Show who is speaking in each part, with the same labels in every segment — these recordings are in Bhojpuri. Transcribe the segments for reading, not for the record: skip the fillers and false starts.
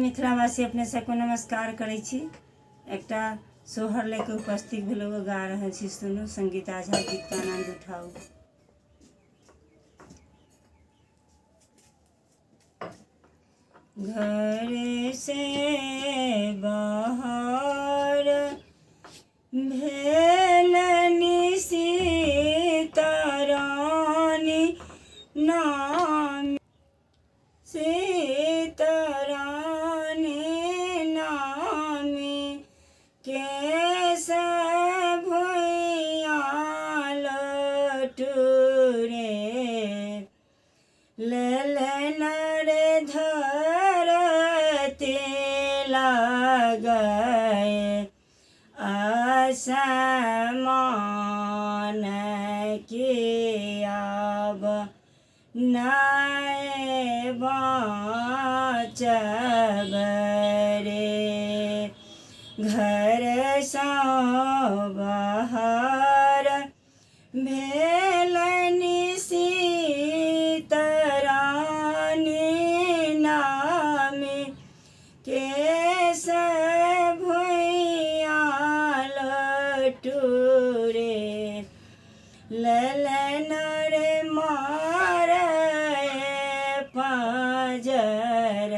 Speaker 1: मिथिलावासी अपने सबको नमस्कार करै छी। एकटा सोहर लेके उपस्थित भेलहुँ, गा रहल छी, सुनू। संगीता झा गीत का आनंद उठाओ। घर से बाहर भेलनि सीता रानी नाम, सीता रानी नामी केस भुइयाँ लटुरे लेलन रे धरती लगाए आसमान की आब नाय बाँचब रे। घर सँ बाहर भेलनि सीता रानी नामी केस भुइयाँ लटुरे ललन रे मारे पाजर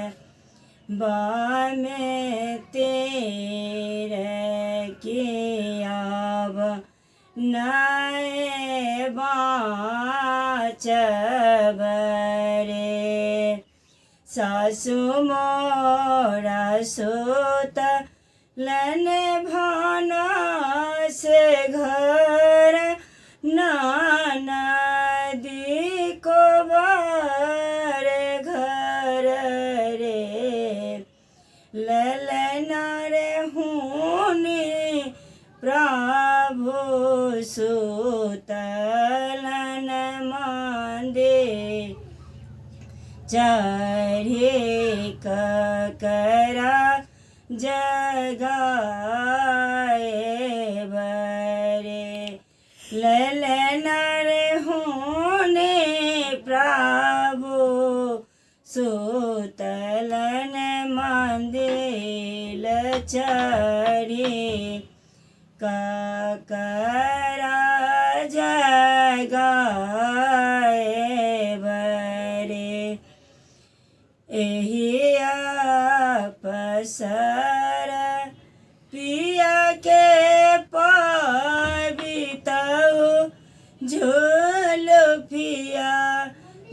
Speaker 1: बामे तेरे की आब नाय बाँचब रे। सासु मोरा सुतलन भानस घर ननदी को बर घर रे ललन रे हुनी प्रभु सुतलन मंदे चढ़े ककरा जगाए बरे ललन रे हुने प्रभु सुतलन मंदिर चढ़े ककरा जगाए बरे। एही अपसर पिया के पवितौ झुलुफिया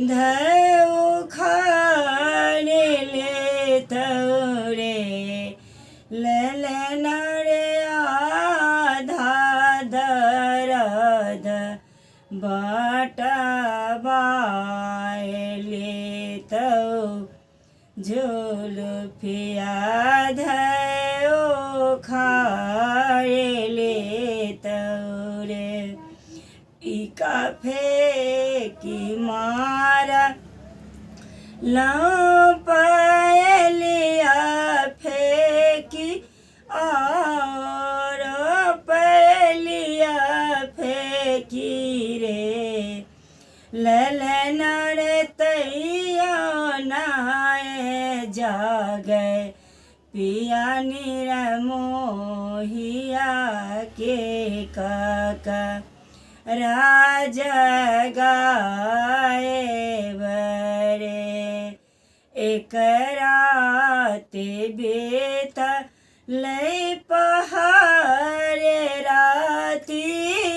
Speaker 1: धौ खाने लेतौ रे ललन रे आधा दरद बटवाए लेतौ झुलुफिया धौ खाए लेतौ रे। इका फेंकी मारा लौ पलिया फेंकी और पलिया फेंकी रे ललन रे तैया नाय जागे पिया निरमोहिया के काका राज गाए बरे। एक राते बेत लई पहाड़े राती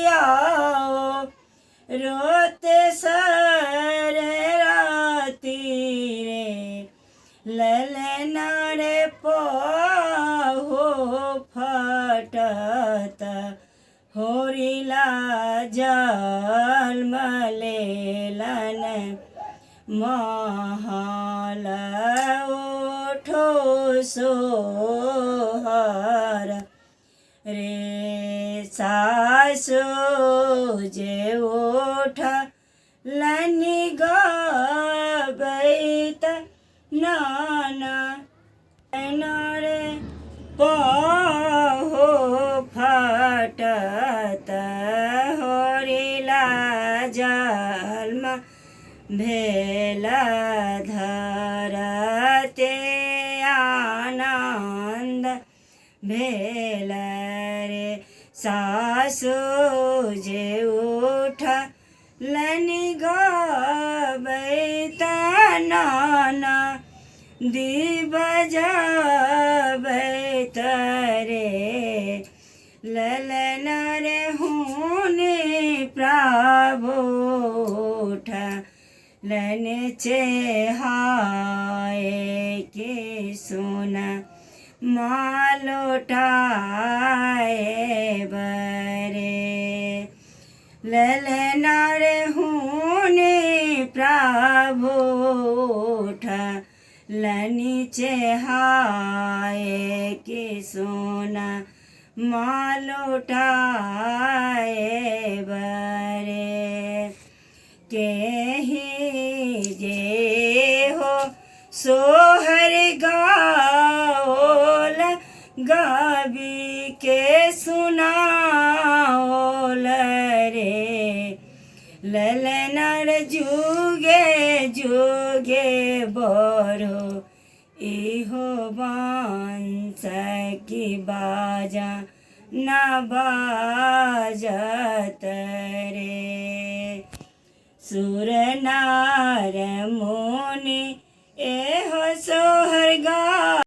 Speaker 1: आओ रोते सर राती रे ललन रे पहो फटत होरिला जल मलेलन महल उठो सोहर रे। सासु जे उठ लनि गबैत नाना रे पहो फटत होरिला जल भेल धरते आ आनंद भेल रे सासु जे उठलनि गबैत नाना दी बजबैत रे ललन रे हुनि प्रभु उठलन चेहाए के सोना मालोटाए बरे ललना रे हुनि प्रभु उठलन चेहाए के सोना मालोटाए बरे केहि जे हो सोहर गाओल गाबी के सुनाओल रे ललनर जुगे जुगे बरो इहो बांस की बाजा न बाजत रे सुर नार मुनि एहो सोहर गा